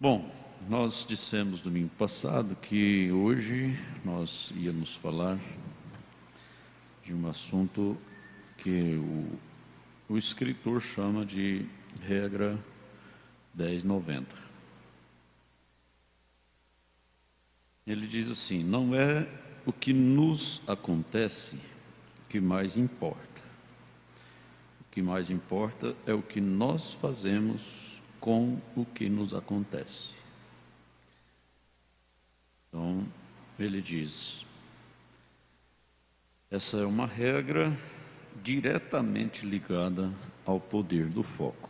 Bom, nós dissemos domingo passado que hoje nós íamos falar de um assunto que o escritor chama de regra 1090. Ele diz assim: não é o que nos acontece que mais importa. O que mais importa é o que nós fazemos com o que nos acontece. Então, ele diz: essa é uma regra diretamente ligada ao poder do foco.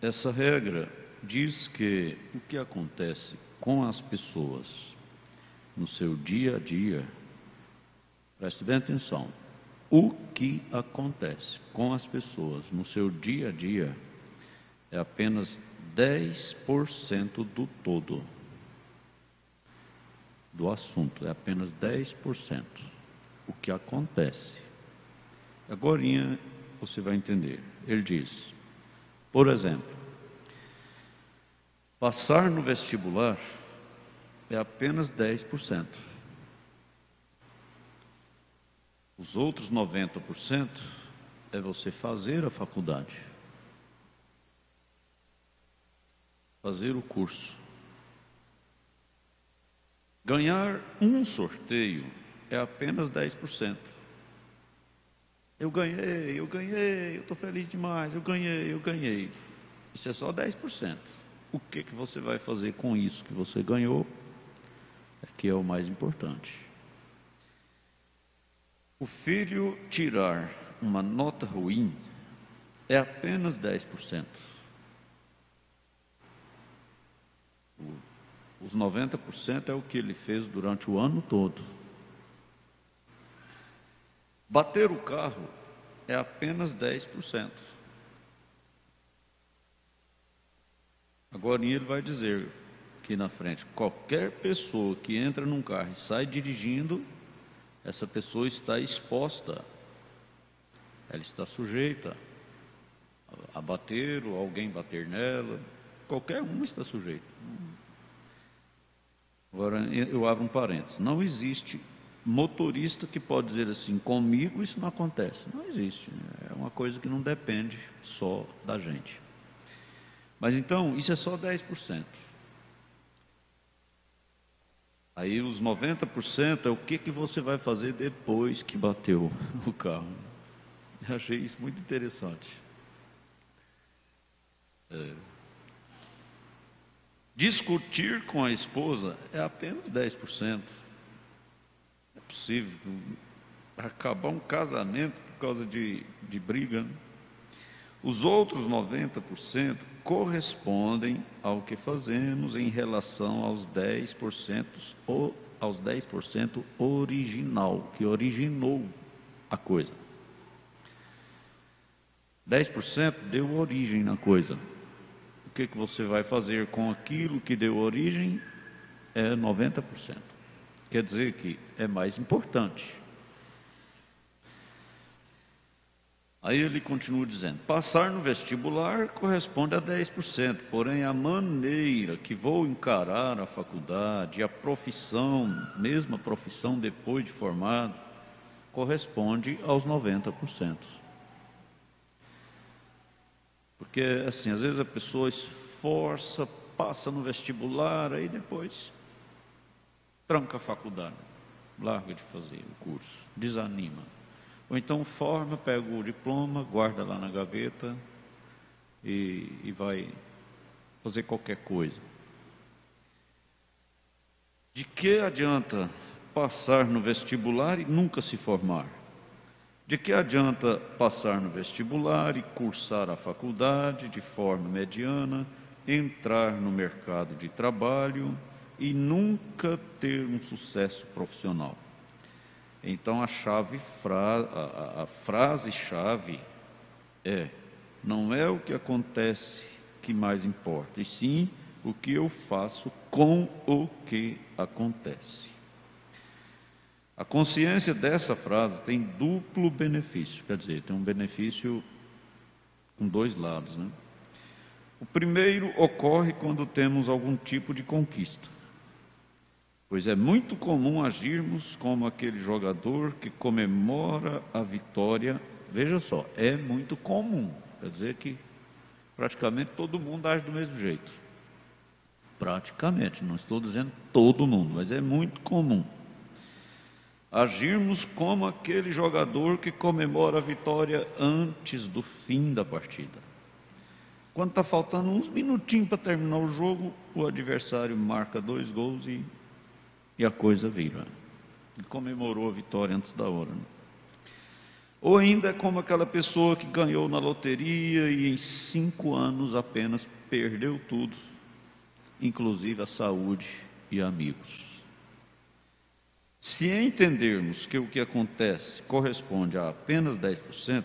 Essa regra diz que o que acontece com as pessoas no seu dia a dia, preste bem atenção, o que acontece com as pessoas no seu dia a dia é apenas 10% do todo do assunto, é apenas 10% o que acontece. Agorinha você vai entender. Ele diz, por exemplo, passar no vestibular é apenas 10%. Os outros 90% é você fazer a faculdade, fazer o curso. Ganhar um sorteio é apenas 10%. Eu ganhei, eu estou feliz demais, eu ganhei. Isso é só 10%. O que você vai fazer com isso que você ganhou é que é o mais importante. O filho tirar uma nota ruim é apenas 10%. Os 90% é o que ele fez durante o ano todo. Bater o carro é apenas 10%. Agora ele vai dizer aqui na frente: qualquer pessoa que entra num carro e sai dirigindo, essa pessoa está exposta, ela está sujeita a bater ou alguém bater nela, qualquer um está sujeito. Agora eu abro um parênteses: não existe motorista que pode dizer assim, comigo isso não acontece. Não existe, é uma coisa que não depende só da gente. Mas então, isso é só 10%. Aí os 90% é o que você vai fazer depois que bateu o carro. Eu achei isso muito interessante. Discutir com a esposa é apenas 10%. É possível acabar um casamento por causa de briga, né? Os outros 90% correspondem ao que fazemos em relação aos 10% ou aos 10% original, que originou a coisa. 10% deu origem na coisa. O que você vai fazer com aquilo que deu origem é 90%. Quer dizer que é mais importante. Aí ele continua dizendo: passar no vestibular corresponde a 10%, porém a maneira que vou encarar a faculdade, a profissão, mesma profissão depois de formado, corresponde aos 90%. Porque assim, às vezes a pessoa esforça, passa no vestibular, aí depois tranca a faculdade, larga de fazer o curso, desanima. Ou então forma, pega o diploma, guarda lá na gaveta e vai fazer qualquer coisa. De que adianta passar no vestibular e nunca se formar? De que adianta passar no vestibular e cursar a faculdade de forma mediana, entrar no mercado de trabalho e nunca ter um sucesso profissional? Então a frase-chave é: não é o que acontece que mais importa, e sim o que eu faço com o que acontece. A consciência dessa frase tem duplo benefício, quer dizer, tem um benefício com dois lados, né? O primeiro ocorre quando temos algum tipo de conquista, pois é muito comum agirmos como aquele jogador que comemora a vitória. Veja só, é muito comum, quer dizer que praticamente todo mundo age do mesmo jeito. Praticamente, não estou dizendo todo mundo, mas é muito comum agirmos como aquele jogador que comemora a vitória antes do fim da partida. Quando está faltando uns minutinhos para terminar o jogo, o adversário marca 2 gols e a coisa vira. Ele comemorou a vitória antes da hora. Ou ainda é como aquela pessoa que ganhou na loteria e em 5 anos apenas perdeu tudo, inclusive a saúde e amigos. Se entendermos que o que acontece corresponde a apenas 10%,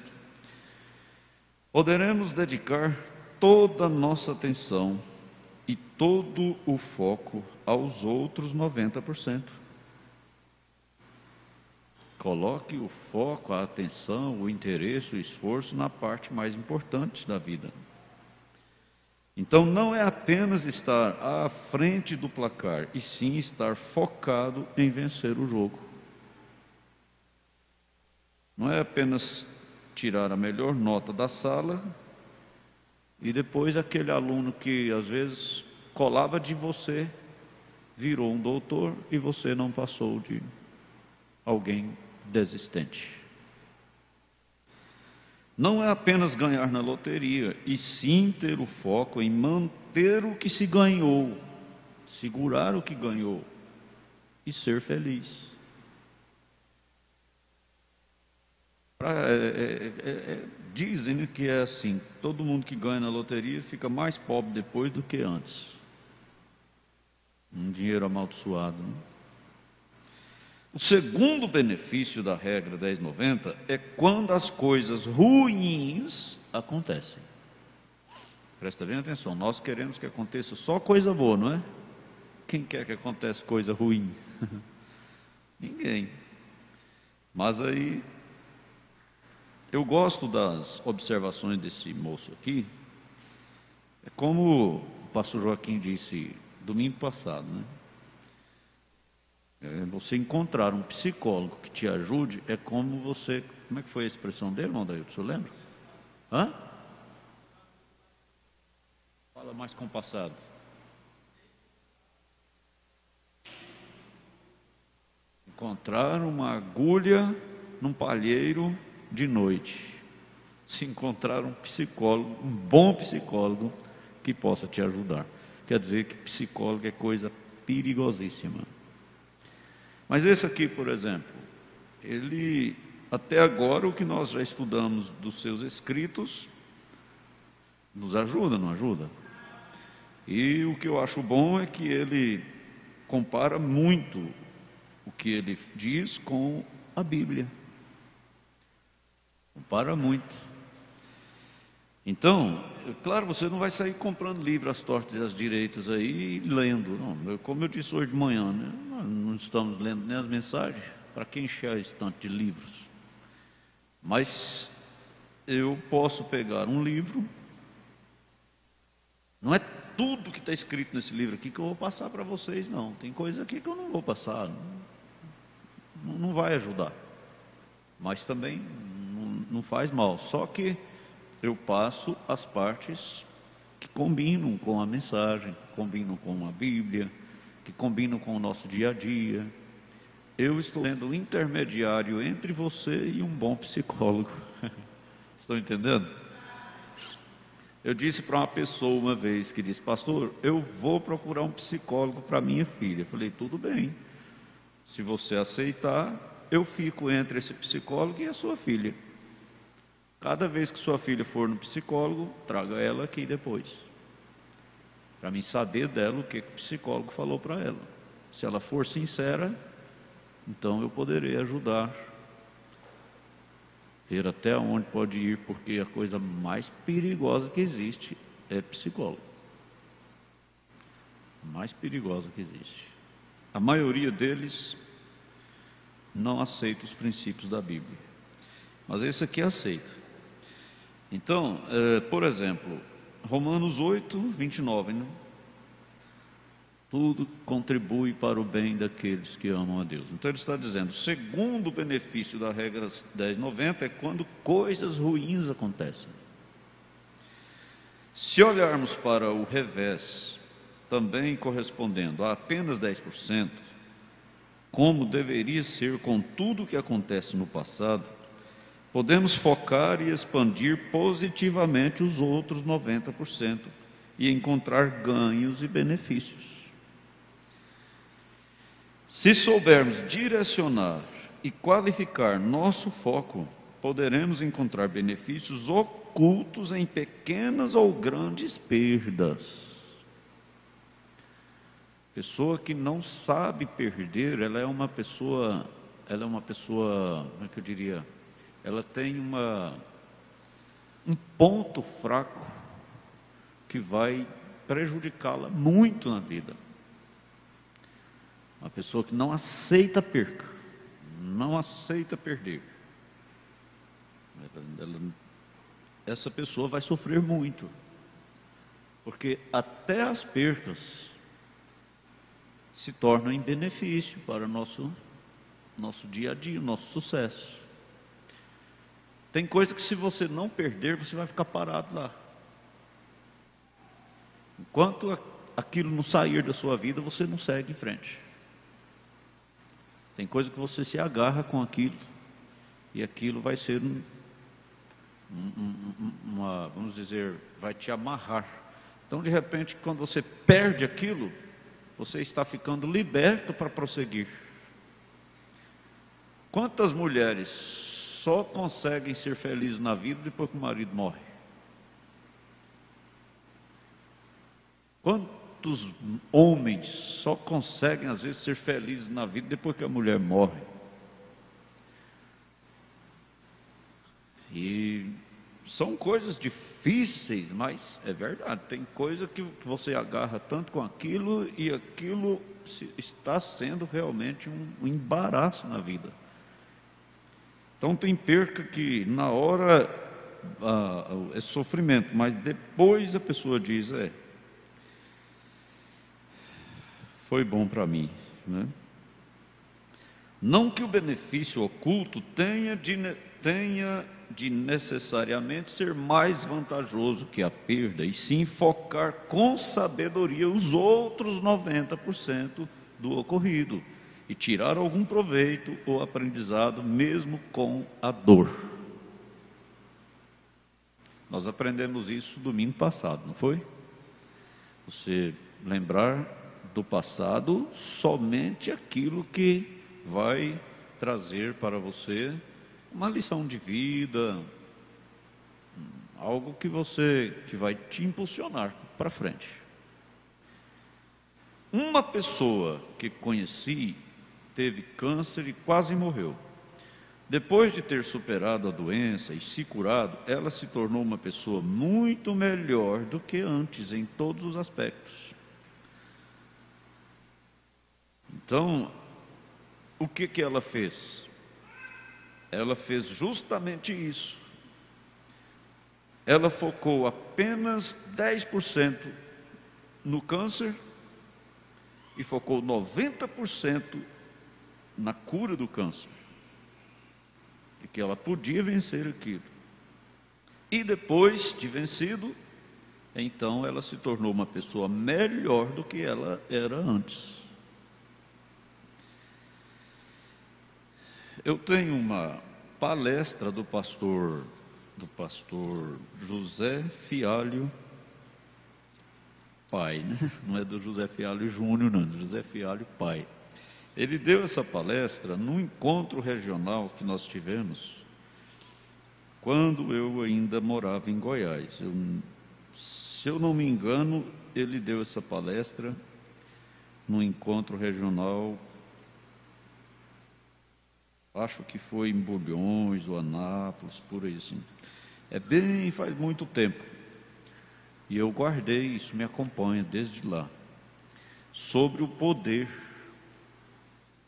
poderemos dedicar toda a nossa atenção e todo o foco aos outros 90%. Coloque o foco, a atenção, o interesse, o esforço na parte mais importante da vida. Então não é apenas estar à frente do placar, e sim estar focado em vencer o jogo. Não é apenas tirar a melhor nota da sala e depois aquele aluno que às vezes colava de você virou um doutor e você não passou de alguém desistente. Não é apenas ganhar na loteria, e sim ter o foco em manter o que se ganhou, segurar o que ganhou e ser feliz. Dizem que é assim, todo mundo que ganha na loteria fica mais pobre depois do que antes. Um dinheiro amaldiçoado, né? O segundo benefício da regra 10/90 é quando as coisas ruins acontecem. Presta bem atenção, nós queremos que aconteça só coisa boa, não é? Quem quer que aconteça coisa ruim? Ninguém. Mas aí, eu gosto das observações desse moço aqui. É como o pastor Joaquim disse domingo passado, né? Você encontrar um psicólogo que te ajude é como você... Como é que foi a expressão dele, irmão Dailton? Você lembra? Hã? Fala mais compassado. Encontrar uma agulha num palheiro de noite. Se encontrar um psicólogo, um bom psicólogo que possa te ajudar. Quer dizer que psicólogo é coisa perigosíssima. Mas esse aqui, por exemplo, ele, até agora, o que nós já estudamos dos seus escritos, nos ajuda, não ajuda? E o que eu acho bom é que ele compara muito o que ele diz com a Bíblia. Compara muito. Então, claro, você não vai sair comprando livros às tortas e às direitas aí e lendo. Não, como eu disse hoje de manhã, né? Nós não estamos lendo nem as mensagens, para quem encher a estante de livros. Mas eu posso pegar um livro, não é tudo que está escrito nesse livro aqui que eu vou passar para vocês, não. Tem coisa aqui que eu não vou passar, não vai ajudar. Mas também não faz mal, só que eu passo as partes que combinam com a mensagem, que combinam com a Bíblia, que combinam com o nosso dia a dia. Eu estou sendo um intermediário entre você e um bom psicólogo. Estão entendendo? Eu disse para uma pessoa uma vez que disse: pastor, eu vou procurar um psicólogo para minha filha. Eu falei: tudo bem, se você aceitar, eu fico entre esse psicólogo e a sua filha. Cada vez que sua filha for no psicólogo, traga ela aqui depois, para mim saber dela o que o psicólogo falou para ela. Se ela for sincera, então eu poderei ajudar, ver até onde pode ir, porque a coisa mais perigosa que existe é psicólogo. A mais perigosa que existe. A maioria deles não aceita os princípios da Bíblia, mas esse aqui aceita. Então, por exemplo, Romanos 8, 29, né? Tudo contribui para o bem daqueles que amam a Deus. Então ele está dizendo, o segundo benefício da regra 10,90 é quando coisas ruins acontecem. Se olharmos para o revés, também correspondendo a apenas 10%, como deveria ser com tudo o que acontece no passado, podemos focar e expandir positivamente os outros 90% e encontrar ganhos e benefícios. Se soubermos direcionar e qualificar nosso foco, poderemos encontrar benefícios ocultos em pequenas ou grandes perdas. Pessoa que não sabe perder, ela é uma pessoa, como é que eu diria? Ela tem um ponto fraco que vai prejudicá-la muito na vida. Uma pessoa que não aceita perca, não aceita perder. Essa pessoa vai sofrer muito, porque até as percas se tornam em benefício para o nosso dia a dia, o nosso sucesso. Tem coisa que se você não perder, você vai ficar parado lá. Enquanto aquilo não sair da sua vida, você não segue em frente. Tem coisa que você se agarra com aquilo, e aquilo vai ser vamos dizer, vai te amarrar. Então, de repente, quando você perde aquilo, você está ficando liberto para prosseguir. Quantas mulheres só conseguem ser felizes na vida depois que o marido morre? Quantos homens só conseguem às vezes ser felizes na vida depois que a mulher morre? E são coisas difíceis, mas é verdade. Tem coisa que você agarra tanto com aquilo, e aquilo está sendo realmente um embaraço na vida. Então tem perca que na hora é sofrimento, mas depois a pessoa diz, foi bom para mim, né? Não que o benefício oculto tenha de necessariamente ser mais vantajoso que a perda, e sim focar com sabedoria os outros 90% do ocorrido e tirar algum proveito ou aprendizado mesmo com a dor. Nós aprendemos isso domingo passado, não foi? Você lembrar do passado somente aquilo que vai trazer para você uma lição de vida, algo que vai te impulsionar para frente. Uma pessoa que conheci teve câncer e quase morreu. Depois de ter superado a doença e se curado, ela se tornou uma pessoa muito melhor do que antes em todos os aspectos. Então, o que ela fez? Ela fez justamente isso. Ela focou apenas 10% no câncer e focou 90% na cura do câncer. E que ela podia vencer aquilo. E depois de vencido, então ela se tornou uma pessoa melhor do que ela era antes. Eu tenho uma palestra do pastor José Fialho Pai, né? Não é do José Fialho Júnior, não, é do José Fialho Pai. Ele deu essa palestra num encontro regional que nós tivemos quando eu ainda morava em Goiás. Se eu não me engano, ele deu essa palestra num encontro regional, acho que foi em Bulhões ou Anápolis, por aí assim. Faz muito tempo. E eu guardei, isso me acompanha desde lá, sobre o poder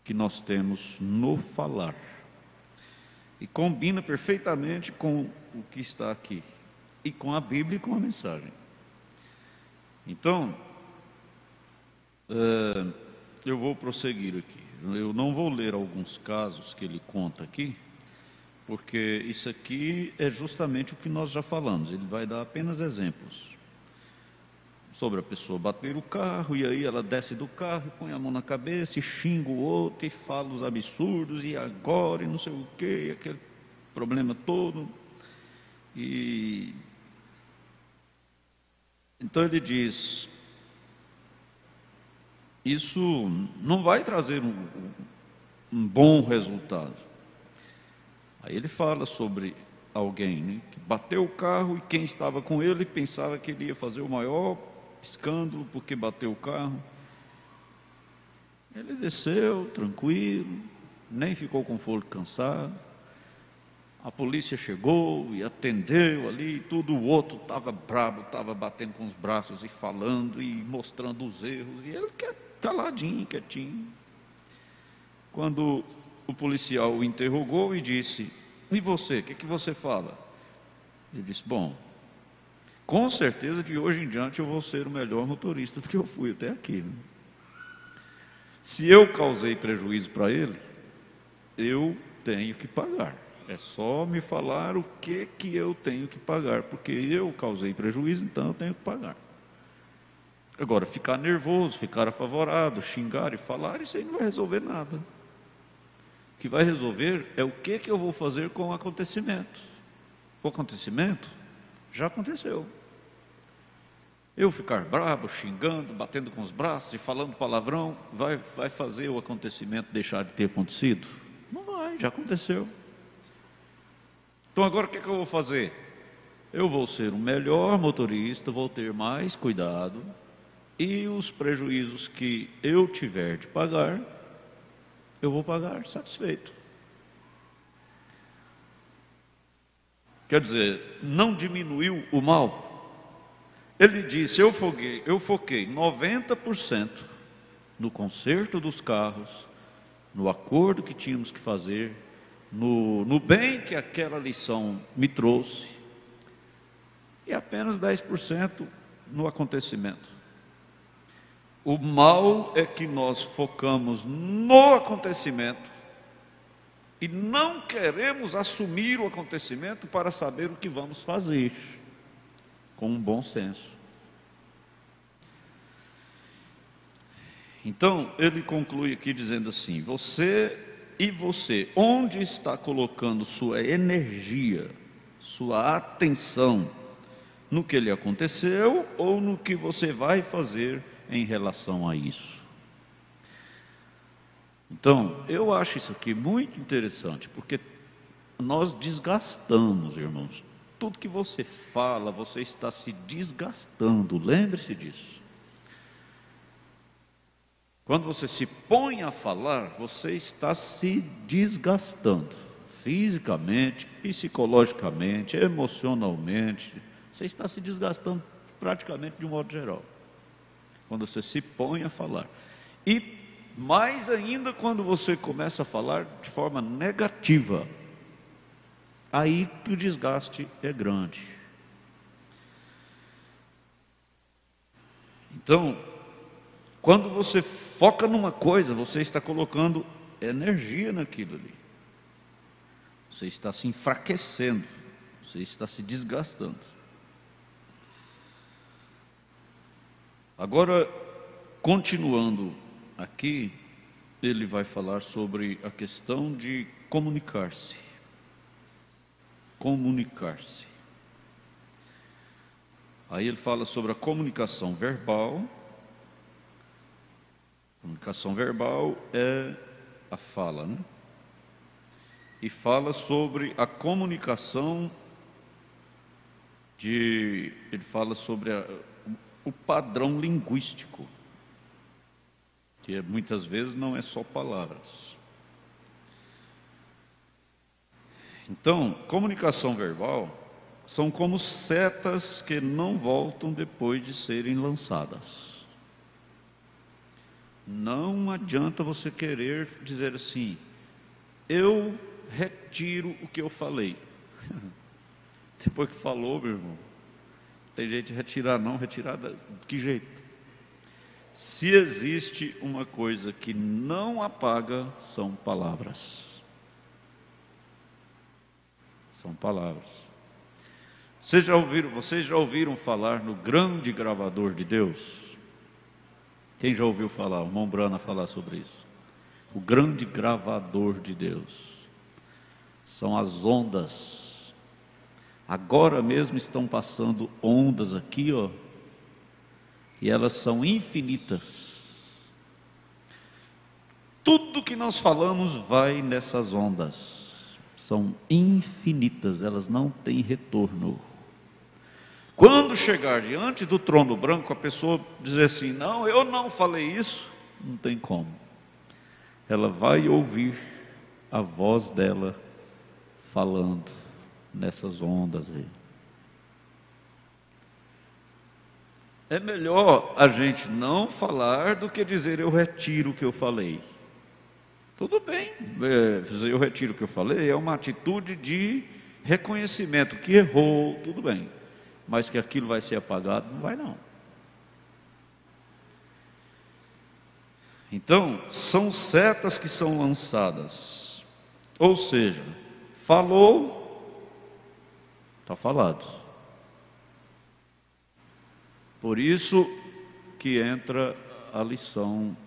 que nós temos no falar. E combina perfeitamente com o que está aqui, e com a Bíblia e com a mensagem. Então, eu vou prosseguir aqui. Eu não vou ler alguns casos que ele conta aqui, porque isso aqui é justamente o que nós já falamos. Ele vai dar apenas exemplos sobre a pessoa bater o carro, e aí ela desce do carro e põe a mão na cabeça e xinga o outro e fala os absurdos, e agora, e não sei o quê, e aquele problema todo. E então ele diz: isso não vai trazer um bom resultado. Aí ele fala sobre alguém, né, que bateu o carro, e quem estava com ele pensava que ele ia fazer o maior escândalo porque bateu o carro. Ele desceu tranquilo, nem ficou com fôlego cansado. A polícia chegou e atendeu ali, tudo. O outro estava brabo, estava batendo com os braços e falando e mostrando os erros, e ele caladinho, quietinho. Quando o policial o interrogou e disse: e você, o que você fala? Ele disse: bom, com certeza de hoje em diante eu vou ser o melhor motorista do que eu fui até aqui, né? Se eu causei prejuízo para ele, eu tenho que pagar. É só me falar o que eu tenho que pagar, porque eu causei prejuízo, então eu tenho que pagar. Agora, ficar nervoso, ficar apavorado, xingar e falar, isso aí não vai resolver nada. O que vai resolver é o que eu vou fazer com o acontecimento. O acontecimento já aconteceu. Eu ficar bravo, xingando, batendo com os braços e falando palavrão, vai fazer o acontecimento deixar de ter acontecido? Não vai, já aconteceu. Então agora o que eu vou fazer? Eu vou ser o melhor motorista, vou ter mais cuidado, e os prejuízos que eu tiver de pagar, eu vou pagar satisfeito. Quer dizer, não diminuiu o mal. Ele disse: eu foquei 90% no conserto dos carros, no acordo que tínhamos que fazer, no bem que aquela lição me trouxe, e apenas 10% no acontecimento. O mal é que nós focamos no acontecimento e não queremos assumir o acontecimento para saber o que vamos fazer, com um bom senso. Então, ele conclui aqui dizendo assim: você, onde está colocando sua energia, sua atenção, no que lhe aconteceu ou no que você vai fazer em relação a isso? Então, eu acho isso aqui muito interessante, porque nós desgastamos, irmãos. Tudo que você fala, você está se desgastando, lembre-se disso. Quando você se põe a falar, você está se desgastando, fisicamente, psicologicamente, emocionalmente. Você está se desgastando praticamente de um modo geral, quando você se põe a falar. E mais ainda quando você começa a falar de forma negativa, aí que o desgaste é grande. Então, quando você foca numa coisa, você está colocando energia naquilo ali. Você está se enfraquecendo, você está se desgastando. Agora, continuando aqui, ele vai falar sobre a questão de comunicar-se. Comunicar-se. Aí ele fala sobre a comunicação verbal. Comunicação verbal é a fala, né? E fala sobre a comunicação ele fala sobre o padrão linguístico, que muitas vezes não é só palavras. Então, comunicação verbal são como setas que não voltam depois de serem lançadas. Não adianta você querer dizer assim: eu retiro o que eu falei. Depois que falou, meu irmão, Tem jeito de retirar, não, retirada, que jeito? Se existe uma coisa que não apaga, são palavras. São palavras. Vocês já ouviram falar no grande gravador de Deus? Quem já ouviu falar? O irmão Brana falar sobre isso. O grande gravador de Deus. São as ondas. Agora mesmo estão passando ondas aqui, ó. E elas são infinitas. Tudo que nós falamos vai nessas ondas. São infinitas, elas não têm retorno. Quando chegar diante do trono branco, a pessoa dizer assim: não, eu não falei isso, não tem como. Ela vai ouvir a voz dela falando nessas ondas aí. É melhor a gente não falar do que dizer eu retiro o que eu falei. Tudo bem, eu retiro o que eu falei, é uma atitude de reconhecimento que errou, tudo bem. Mas que aquilo vai ser apagado, não vai não. Então, são setas que são lançadas. Ou seja, falou, está falado. Por isso que entra a lição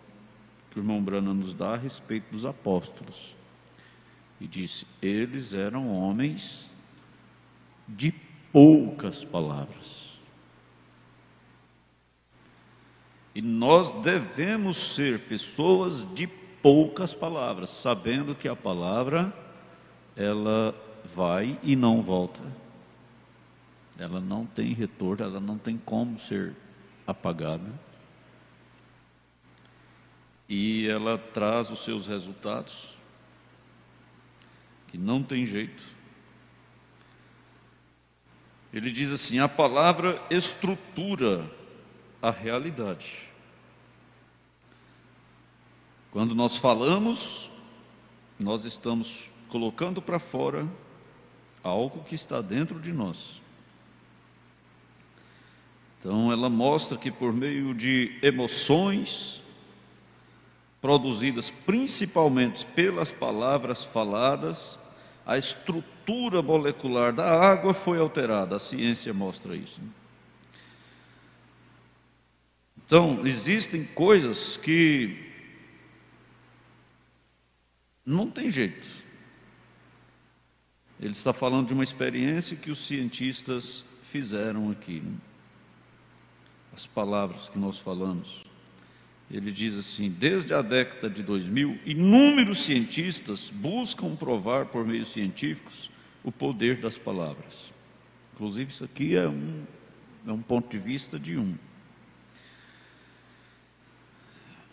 que o irmão Brana nos dá a respeito dos apóstolos. E disse: eles eram homens de poucas palavras. E nós devemos ser pessoas de poucas palavras, sabendo que a palavra, ela vai e não volta. Ela não tem retorno, ela não tem como ser apagada. E ela traz os seus resultados, que não tem jeito. Ele diz assim: a palavra estrutura a realidade. Quando nós falamos, nós estamos colocando para fora algo que está dentro de nós. Então ela mostra que por meio de emoções, produzidas principalmente pelas palavras faladas, a estrutura molecular da água foi alterada. A ciência mostra isso. Então, existem coisas que não tem jeito. Ele está falando de uma experiência que os cientistas fizeram aqui, né? As palavras que nós falamos. Ele diz assim: desde a década de 2000, inúmeros cientistas buscam provar por meios científicos o poder das palavras. Inclusive isso aqui é um ponto de vista de um.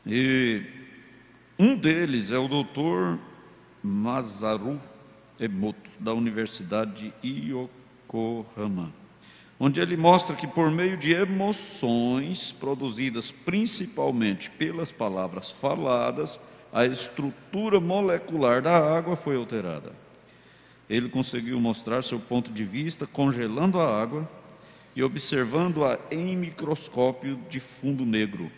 E um deles é o doutor Masaru Emoto, da Universidade de Yokohama, onde ele mostra que por meio de emoções produzidas principalmente pelas palavras faladas, a estrutura molecular da água foi alterada. Ele conseguiu mostrar seu ponto de vista congelando a água e observando-a em microscópio de fundo negro.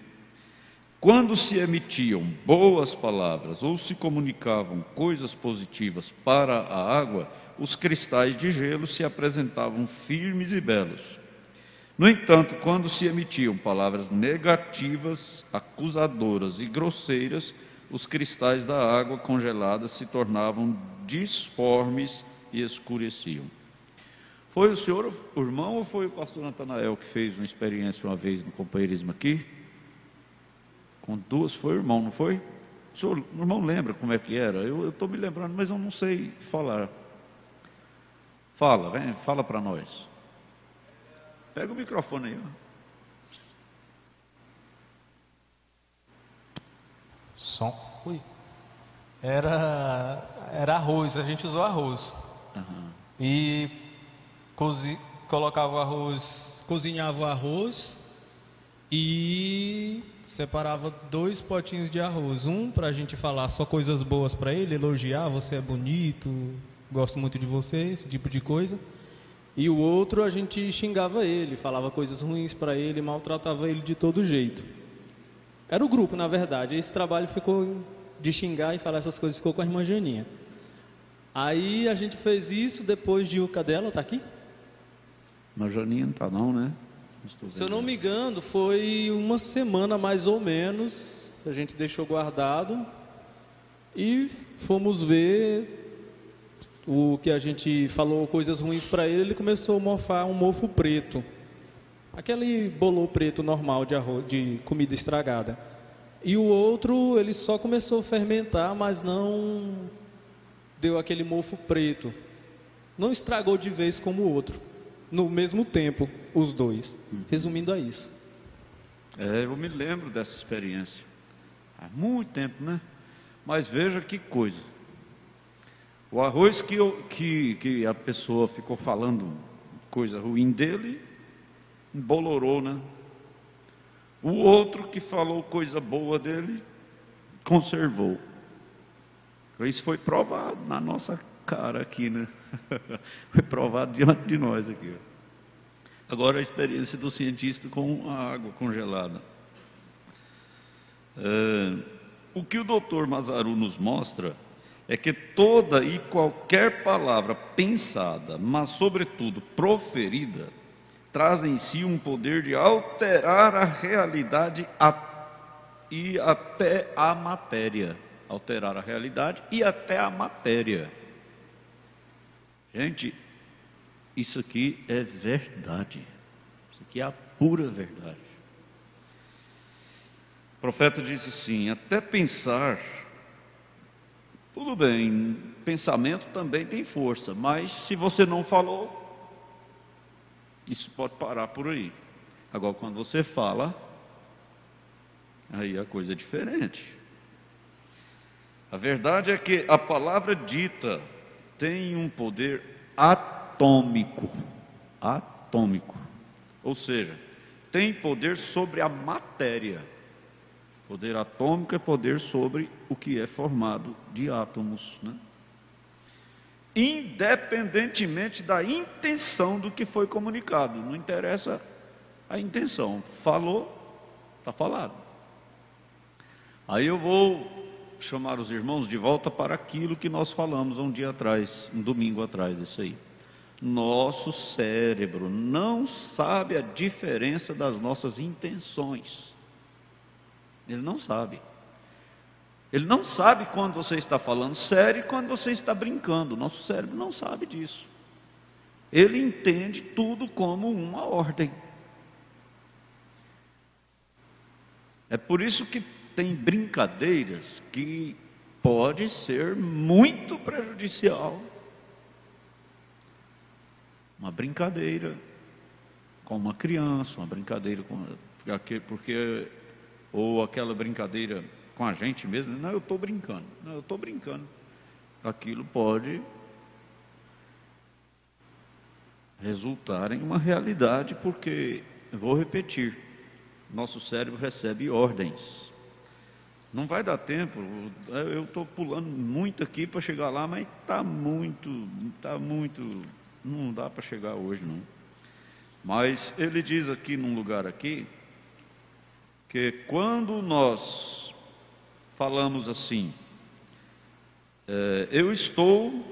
Quando se emitiam boas palavras ou se comunicavam coisas positivas para a água, os cristais de gelo se apresentavam firmes e belos. No entanto, quando se emitiam palavras negativas, acusadoras e grosseiras, os cristais da água congelada se tornavam disformes e escureciam. Foi o senhor, o irmão, ou foi o pastor Natanael que fez uma experiência uma vez no companheirismo aqui? Com duas, foi o irmão, não foi? O irmão lembra como é que era? Eu estou me lembrando, mas eu não sei falar. Fala, vem, fala para nós. Pega o microfone aí. Som. Ui. Era arroz, a gente usou arroz. Uhum. E colocava o arroz, cozinhava o arroz e separava 2 potinhos de arroz. Um para a gente falar só coisas boas para ele, elogiar, você é bonito, gosto muito de você, esse tipo de coisa. E o outro a gente xingava ele, falava coisas ruins para ele, maltratava ele de todo jeito. Era o grupo, na verdade. Esse trabalho ficou de xingar e falar essas coisas, ficou com a irmã Janinha. Aí a gente fez isso depois de... Cadê ela? Está aqui? Mas Janinha não está não, né? Se eu não me engano, foi uma semana mais ou menos. A gente deixou guardado e fomos ver o que a gente falou, coisas ruins para ele. Ele começou a mofar um mofo preto, aquele bolô preto normal de arroz, de comida estragada. E o outro, ele só começou a fermentar, mas não deu aquele mofo preto. Não estragou de vez como o outro, no mesmo tempo, os dois. Resumindo a isso. Eu me lembro dessa experiência. Há muito tempo, né? Mas veja que coisa. O arroz que a pessoa ficou falando coisa ruim dele, embolorou, né? O outro que falou coisa boa dele, conservou. Isso foi provado na nossa cara aqui, né? Foi provado diante de nós aqui. Agora a experiência do cientista com a água congelada. O que o Dr. Masaru nos mostra é que toda e qualquer palavra pensada, mas sobretudo proferida, traz em si um poder de alterar a realidade e até a matéria. Alterar a realidade e até a matéria. Gente, isso aqui é verdade. Isso aqui é a pura verdade. O profeta disse assim: até pensar, tudo bem, pensamento também tem força, mas se você não falou, isso pode parar por aí. Agora, quando você fala, aí a coisa é diferente. A verdade é que a palavra dita tem um poder atômico. Atômico. Ou seja, tem poder sobre a matéria. Poder atômico é poder sobre o que é formado de átomos, né? Independentemente da intenção do que foi comunicado. Não interessa a intenção. Falou, está falado. Aí eu vou chamar os irmãos de volta para aquilo que nós falamos um dia atrás, um domingo atrás, isso aí. Nosso cérebro não sabe a diferença das nossas intenções. Ele não sabe. Ele não sabe quando você está falando sério e quando você está brincando. Nosso cérebro não sabe disso. Ele entende tudo como uma ordem. É por isso que tem brincadeiras que pode ser muito prejudicial. Uma brincadeira com uma criança, uma brincadeira com ou aquela brincadeira com a gente mesmo. Não, eu estou brincando. Não, eu estou brincando. Aquilo pode resultar em uma realidade, porque, vou repetir, nosso cérebro recebe ordens. Não vai dar tempo, eu estou pulando muito aqui para chegar lá, mas está muito, não dá para chegar hoje não. Mas ele diz aqui num lugar aqui, que quando nós falamos assim, eu estou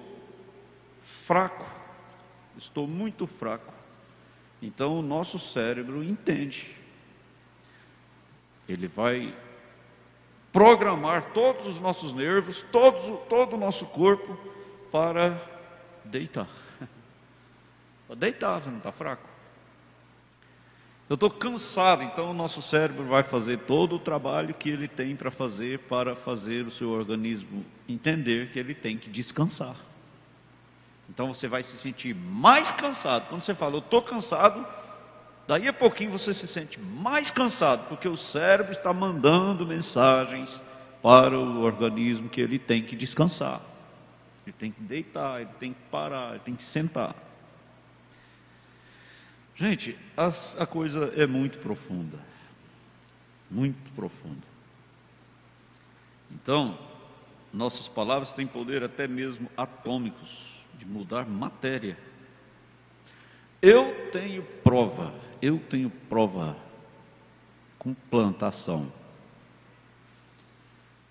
fraco, estou muito fraco, então o nosso cérebro entende, ele vai programar todos os nossos nervos, todo o nosso corpo para deitar. Para deitar, você não está fraco? Eu estou cansado, então o nosso cérebro vai fazer todo o trabalho que ele tem para fazer o seu organismo entender que ele tem que descansar. Então você vai se sentir mais cansado. Quando você fala, eu estou cansado, daí a pouquinho você se sente mais cansado, porque o cérebro está mandando mensagens para o organismo que ele tem que descansar. Ele tem que deitar, ele tem que parar, ele tem que sentar. Gente, a coisa é muito profunda. Muito profunda. Então, nossas palavras têm poder até mesmo atômicos, de mudar matéria. Eu tenho prova com plantação.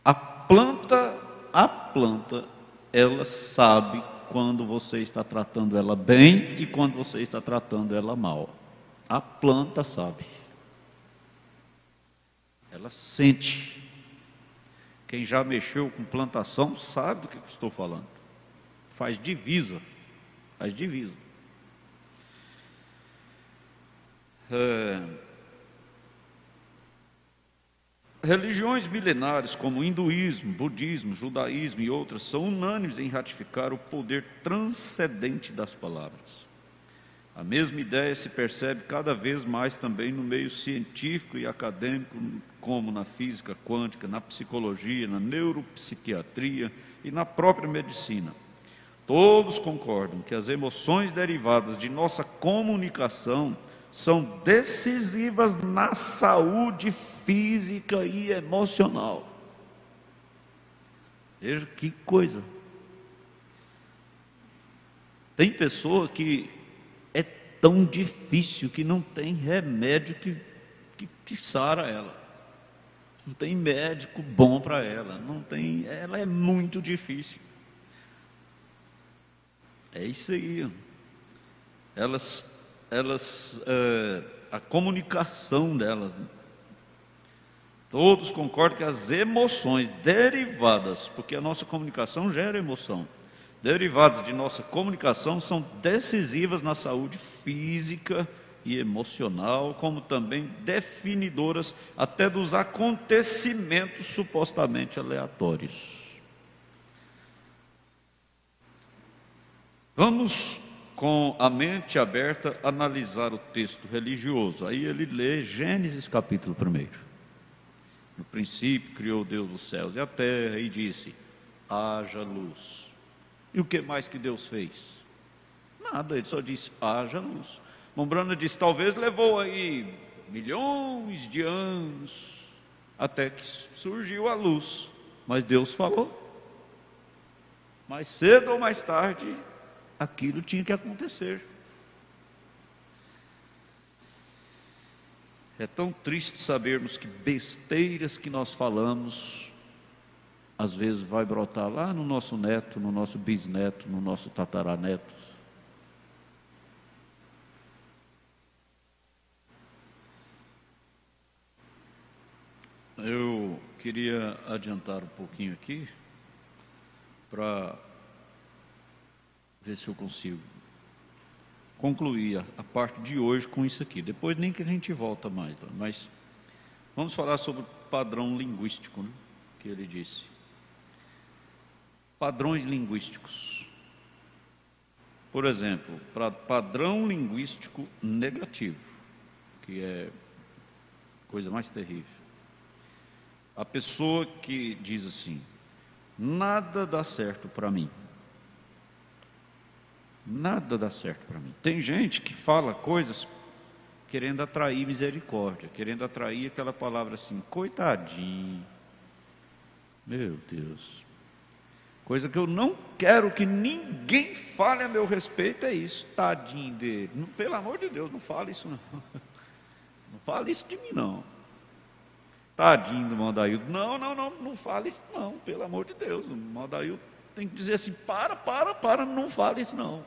A planta, ela sabe quando você está tratando ela bem e quando você está tratando ela mal. A planta sabe. Ela sente. Quem já mexeu com plantação sabe do que eu estou falando. Faz divisa. Religiões milenares como hinduísmo, budismo, judaísmo e outras são unânimes em ratificar o poder transcendente das palavras. A mesma ideia se percebe cada vez mais também no meio científico e acadêmico, como na física quântica, na psicologia, na neuropsiquiatria e na própria medicina. Todos concordam que as emoções derivadas de nossa comunicação são decisivas na saúde física e emocional. Veja que coisa. Tem pessoa que é tão difícil que não tem remédio que sara ela. Não tem médico bom para ela. Ela é muito difícil. É isso aí. A comunicação delas. Todos concordam que as emoções derivadas, porque a nossa comunicação gera emoção, derivadas de nossa comunicação são decisivas na saúde física e emocional, como também definidoras até dos acontecimentos supostamente aleatórios. Vamos, com a mente aberta, analisar o texto religioso. Aí ele lê Gênesis capítulo 1. No princípio criou Deus os céus e a terra e disse: haja luz. E o que mais que Deus fez? Nada, ele só disse: haja luz. Mombrana diz: talvez levou aí milhões de anos até que surgiu a luz, mas Deus falou. Mais cedo ou mais tarde aquilo tinha que acontecer. É tão triste sabermos que besteiras que nós falamos, às vezes vai brotar lá no nosso neto, no nosso bisneto, no nosso tataraneto. Eu queria adiantar um pouquinho aqui, para ver se eu consigo concluir a parte de hoje com isso aqui. Depois nem que a gente volta mais, mas vamos falar sobre o padrão linguístico, né, que ele disse. Padrões linguísticos. Por exemplo, padrão linguístico negativo, que é coisa mais terrível. A pessoa que diz assim: nada dá certo para mim. Nada dá certo para mim. Tem gente que fala coisas querendo atrair misericórdia, querendo atrair aquela palavra assim, coitadinho. Meu Deus. Coisa que eu não quero que ninguém fale a meu respeito é isso, tadinho dele. Não, pelo amor de Deus, não fale isso não. Não fale isso de mim não. Tadinho do Mandaildo. Não fale isso não, pelo amor de Deus. O Mandaildo tem que dizer assim, para, não fale isso não.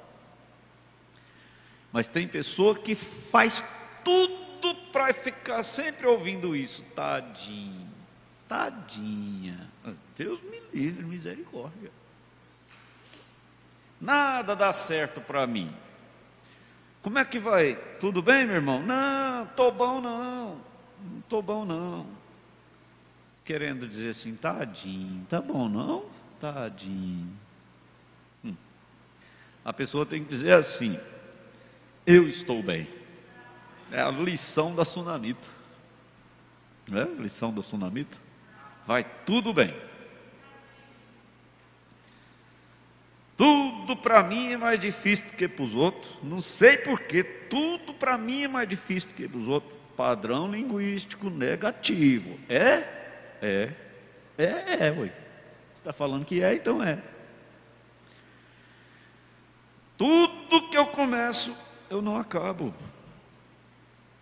Mas tem pessoa que faz tudo para ficar sempre ouvindo isso. Tadinho, tadinha. Deus me livre, misericórdia. Nada dá certo para mim. Como é que vai? Tudo bem, meu irmão? Não, estou bom não. Querendo dizer assim, tadinho, tá bom não? Tadinho. A pessoa tem que dizer assim: eu estou bem. É a lição da sunamita. Não é a lição da sunamita? Vai tudo bem. Tudo para mim é mais difícil do que para os outros. Não sei porquê, tudo para mim é mais difícil do que para os outros. Padrão linguístico negativo. Ué. Você está falando que então é. Tudo que eu começo eu não acabo.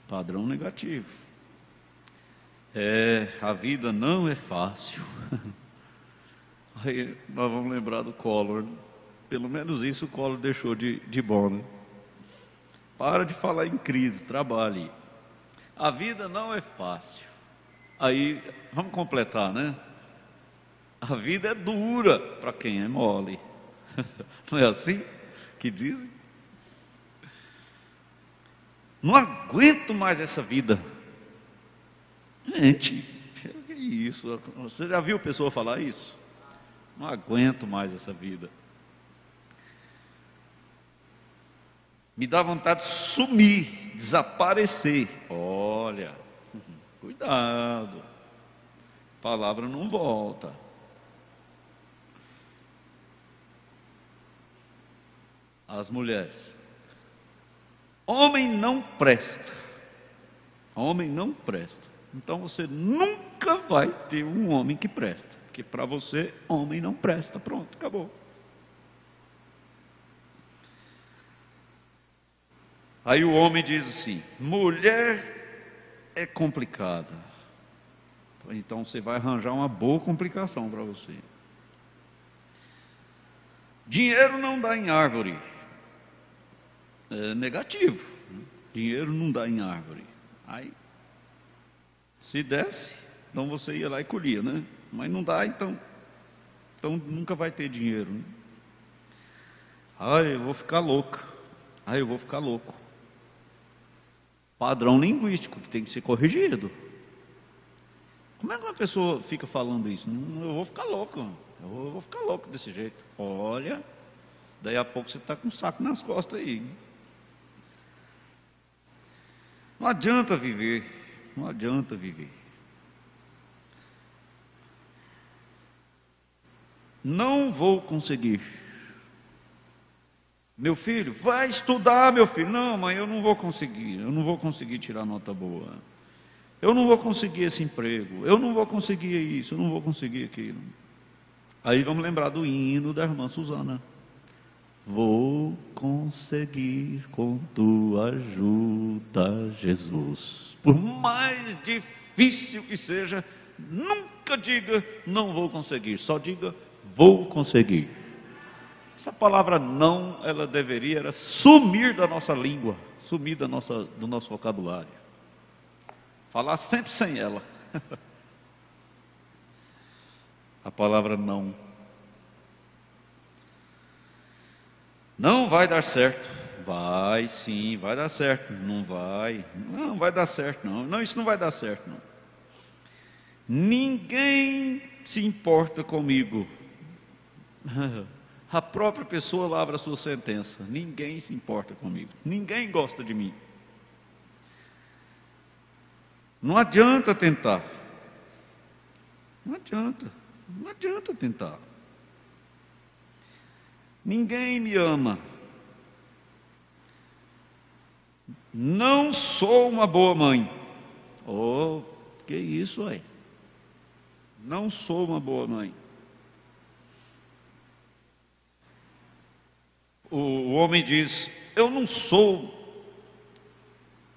Padrão negativo. A vida não é fácil. Aí nós vamos lembrar do Collor. Pelo menos isso o Collor deixou de bom, né? Para de falar em crise, trabalhe. A vida não é fácil. Aí, vamos completar, né? A vida é dura para quem é mole. Não é assim que dizem? Não aguento mais essa vida. Gente, que isso? Você já viu pessoa falar isso? Não aguento mais essa vida. Me dá vontade de sumir, desaparecer. Olha, cuidado. A palavra não volta. As mulheres. Homem não presta. Homem não presta. Então você nunca vai ter um homem que presta. Porque para você, homem não presta. Pronto, acabou. Aí o homem diz assim: mulher é complicada. Então você vai arranjar uma boa complicação para você. Dinheiro não dá em árvore. É negativo. Dinheiro não dá em árvore. Aí, se desse, então você ia lá e colhia, né? Mas não dá, então nunca vai ter dinheiro, né? Ai, eu vou ficar louca. Ai, eu vou ficar louco. Padrão linguístico que tem que ser corrigido. Como é que uma pessoa fica falando isso? Eu vou ficar louco. Eu vou ficar louco desse jeito. Olha, daí a pouco você está com um saco nas costas aí. Não adianta viver. Não adianta viver. Não vou conseguir. Meu filho, vai estudar, meu filho. Não, mãe, eu não vou conseguir. Eu não vou conseguir tirar nota boa. Eu não vou conseguir esse emprego. Eu não vou conseguir isso. Eu não vou conseguir aquilo. Aí vamos lembrar do hino da irmã Suzana. Vou conseguir com tua ajuda, Jesus. Por mais difícil que seja, nunca diga não vou conseguir. Só diga vou conseguir. Essa palavra não, ela deveria sumir da nossa língua, sumir do nosso vocabulário. Falar sempre sem ela. A palavra não. Não vai dar certo. Vai sim, vai dar certo. Não vai. Não vai dar certo não. Não, isso não vai dar certo não. Ninguém se importa comigo. A própria pessoa lavra a sua sentença. Ninguém se importa comigo. Ninguém gosta de mim. Não adianta tentar. Não adianta. Não adianta tentar. Ninguém me ama. Não sou uma boa mãe. Oh, que isso aí? Não sou uma boa mãe. O homem diz: eu não sou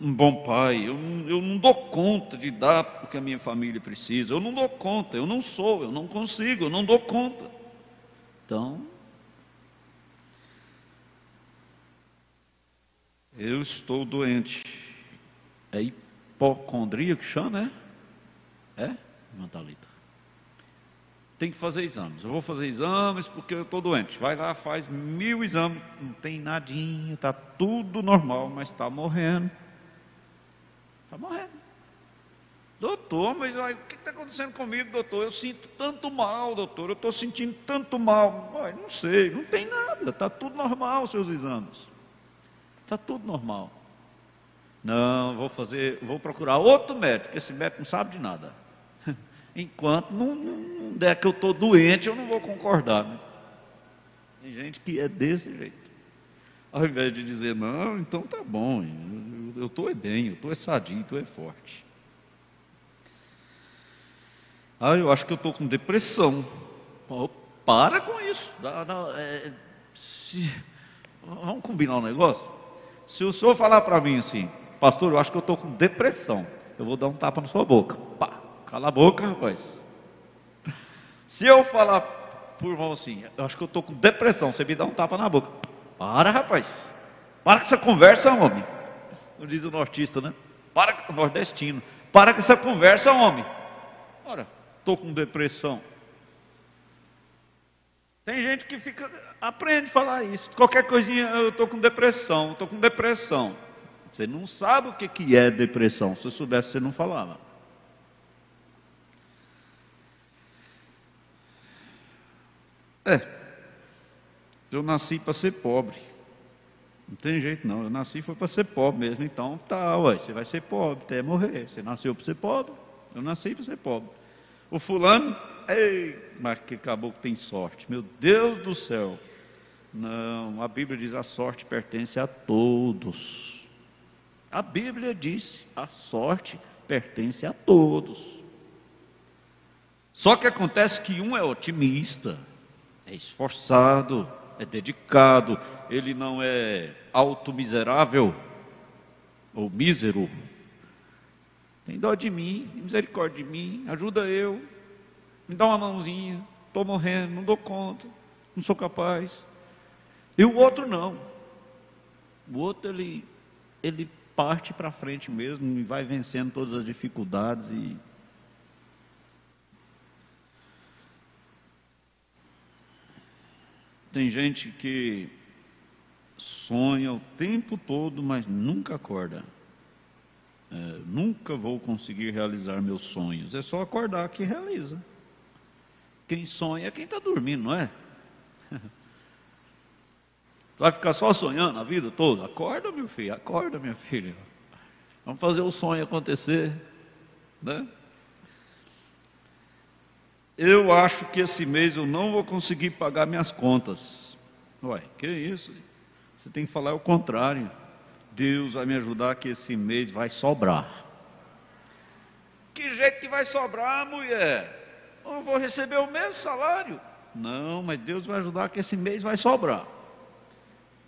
um bom pai, eu não dou conta de dar o que a minha família precisa, eu não dou conta, eu não sou, eu não consigo, eu não dou conta. Então, eu estou doente. É hipocondria que chama, é? É, irmã Thalita? Tem que fazer exames. Eu vou fazer exames porque eu estou doente. Vai lá, faz 1000 exames. Não tem nadinha, está tudo normal, mas está morrendo. Está morrendo. Doutor, mas o que está acontecendo comigo, doutor? Eu sinto tanto mal, doutor. Eu estou sentindo tanto mal. Não sei, não tem nada. Está tudo normal os seus exames. Está tudo normal. Não, vou procurar outro médico. Esse médico não sabe de nada. Enquanto não der que eu estou doente, eu não vou concordar. Né? Tem gente que é desse jeito. Ao invés de dizer, não, então tá bom, eu estou bem, eu estou sadio, estou forte. Eu acho que eu estou com depressão. Para com isso. Vamos combinar um negócio? Se o senhor falar para mim assim, pastor, eu acho que eu estou com depressão, eu vou dar um tapa na sua boca. Pá, cala a boca, rapaz. Se eu falar por irmão assim, eu acho que eu estou com depressão, você me dá um tapa na boca. Para, rapaz. Para com essa conversa, homem. Não diz o nortista, né? Para, nordestino. Para com essa conversa, homem. Ora, estou com depressão. Tem gente que fica, aprende a falar isso. Qualquer coisinha, eu estou com depressão, estou com depressão. Você não sabe o que é depressão. Se eu soubesse, você não falava. Eu nasci para ser pobre. Não tem jeito não, eu nasci foi para ser pobre mesmo. Então tá, ué, você vai ser pobre até morrer. Você nasceu para ser pobre, eu nasci para ser pobre. O fulano, ei, mas que caboclo tem sorte. Meu Deus do céu. Não, a Bíblia diz: a sorte pertence a todos. A Bíblia diz: a sorte pertence a todos. Só que acontece que um é otimista, é esforçado, é dedicado, ele não é auto-miserável ou mísero. Tem dó de mim, misericórdia de mim, ajuda eu, me dá uma mãozinha, estou morrendo, não dou conta, não sou capaz. E o outro não. O outro ele parte para frente mesmo e vai vencendo todas as dificuldades e tem gente que sonha o tempo todo, mas nunca acorda. Nunca vou conseguir realizar meus sonhos. É só acordar que realiza. Quem sonha é quem está dormindo, não é? Vai ficar só sonhando a vida toda? Acorda, meu filho, acorda, minha filha. Vamos fazer o sonho acontecer, né? Eu acho que esse mês eu não vou conseguir pagar minhas contas. Ué, que isso? Você tem que falar o contrário. Deus vai me ajudar que esse mês vai sobrar. Que jeito que vai sobrar, mulher? Eu vou receber o mesmo salário. Não, mas Deus vai ajudar que esse mês vai sobrar.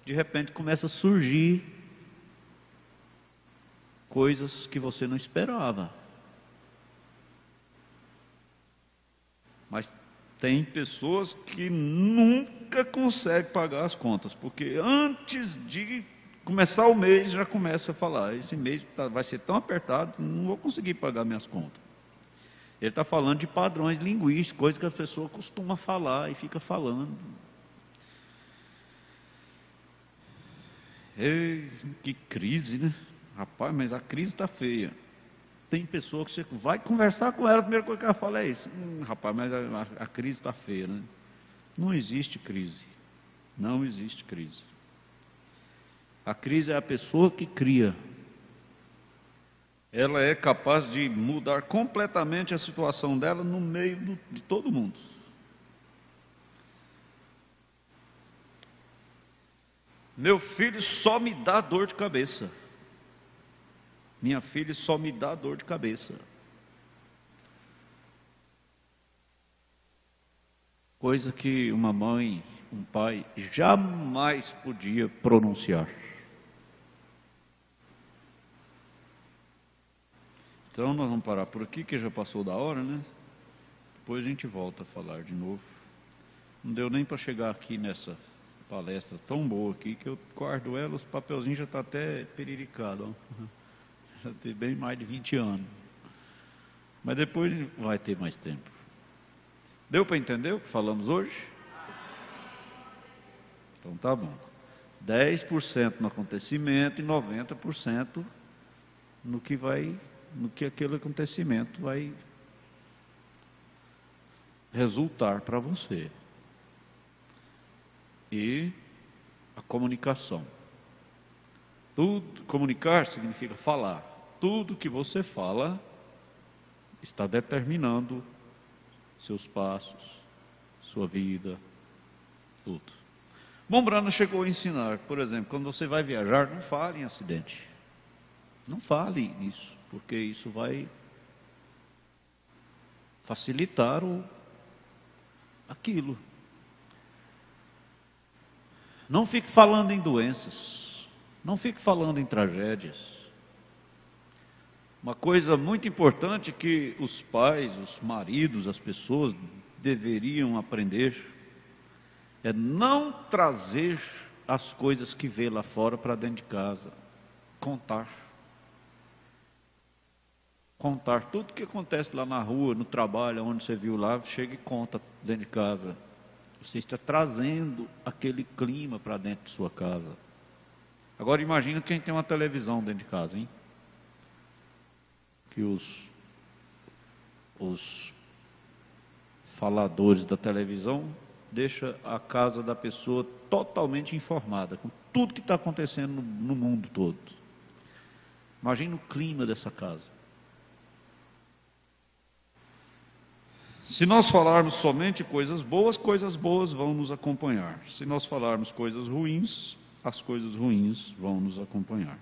De repente começa a surgir coisas que você não esperava. Mas tem pessoas que nunca conseguem pagar as contas, porque antes de começar o mês já começa a falar: esse mês vai ser tão apertado, não vou conseguir pagar minhas contas. Ele está falando de padrões linguísticos, coisas que a pessoa costuma falar e fica falando. Ei, que crise, né? Rapaz, mas a crise está feia. Tem pessoa que você vai conversar com ela, a primeira coisa que ela fala é isso: rapaz, mas a crise está feia, né? Não existe crise. Não existe crise. A crise é a pessoa que cria. Ela é capaz de mudar completamente a situação dela no meio de todo mundo. Meu filho só me dá dor de cabeça. Minha filha só me dá dor de cabeça. Coisa que uma mãe, um pai jamais podia pronunciar. Então nós vamos parar por aqui, que já passou da hora, né? Depois a gente volta a falar de novo. Não deu nem para chegar aqui nessa palestra tão boa aqui, que eu guardo ela, os papelzinhos já estão até periricados. Já tem bem mais de 20 anos. Mas depois vai ter mais tempo. Deu para entender o que falamos hoje? Então tá bom. 10% no acontecimento e 90% no que aquele acontecimento vai resultar para você. E a comunicação. Comunicar significa falar. Tudo que você fala está determinando seus passos, sua vida, tudo. Mombrana chegou a ensinar, por exemplo, quando você vai viajar, não fale em acidente. Não fale isso, porque isso vai facilitar aquilo. Não fique falando em doenças. Não fique falando em tragédias. Uma coisa muito importante que os pais, os maridos, as pessoas deveriam aprender é não trazer as coisas que vê lá fora para dentro de casa. Contar. Contar tudo que acontece lá na rua, no trabalho, onde você viu lá, chega e conta dentro de casa. Você está trazendo aquele clima para dentro de sua casa. Agora imagina quem tem uma televisão dentro de casa, hein? Que os faladores da televisão deixam a casa da pessoa totalmente informada com tudo que está acontecendo no mundo todo. Imagina o clima dessa casa. Se nós falarmos somente coisas boas vão nos acompanhar. Se nós falarmos coisas ruins, as coisas ruins vão nos acompanhar.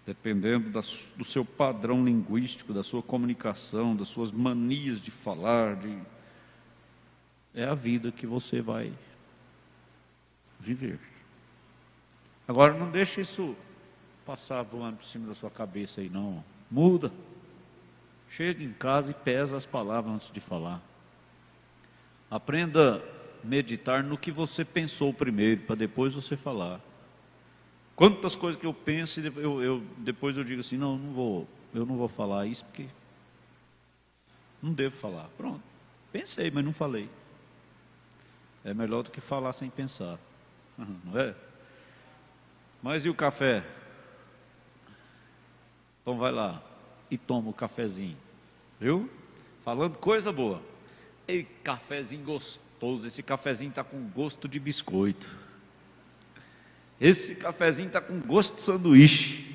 Dependendo do seu padrão linguístico, da sua comunicação, das suas manias de falar, é a vida que você vai viver. Agora, não deixe isso passar voando por cima da sua cabeça aí, não. Muda. Chega em casa e pesa as palavras antes de falar. Aprenda a meditar no que você pensou primeiro, para depois você falar. Quantas coisas que eu penso e depois eu digo assim, não, eu não vou falar isso porque não devo falar. Pronto, pensei, mas não falei. É melhor do que falar sem pensar, não é? Mas e o café? Então vai lá e toma o cafezinho, viu? Falando coisa boa. Ei, cafezinho gostoso, esse cafezinho está com gosto de biscoito. Esse cafezinho está com gosto de sanduíche.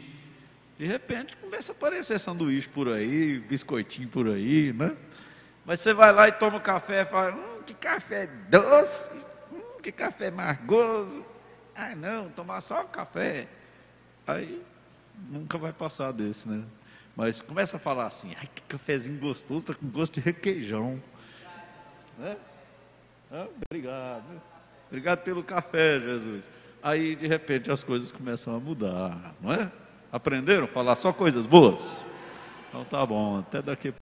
De repente começa a aparecer sanduíche por aí, biscoitinho por aí, né? Mas você vai lá e toma o café e fala, que café doce, que café amargoso. Ah não, tomar só café. Aí nunca vai passar desse, né? Mas começa a falar assim, ai que cafezinho gostoso, está com gosto de requeijão. Né? Ah, obrigado. Obrigado pelo café, Jesus. Aí, de repente, as coisas começam a mudar, não é? Aprenderam a falar só coisas boas? Então tá bom, até daqui a pouco.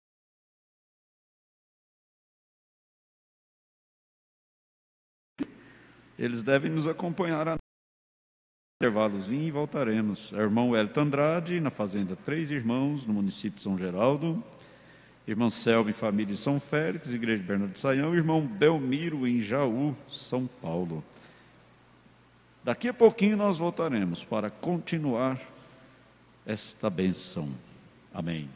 Eles devem nos acompanhar a intervalozinho e voltaremos. Irmão Wellington Andrade, na Fazenda Três Irmãos, no município de São Geraldo. Irmão Selma e família em São Félix, Igreja de Bernardo de Saião. Irmão Belmiro, em Jaú, São Paulo. Daqui a pouquinho nós voltaremos para continuar esta bênção. Amém.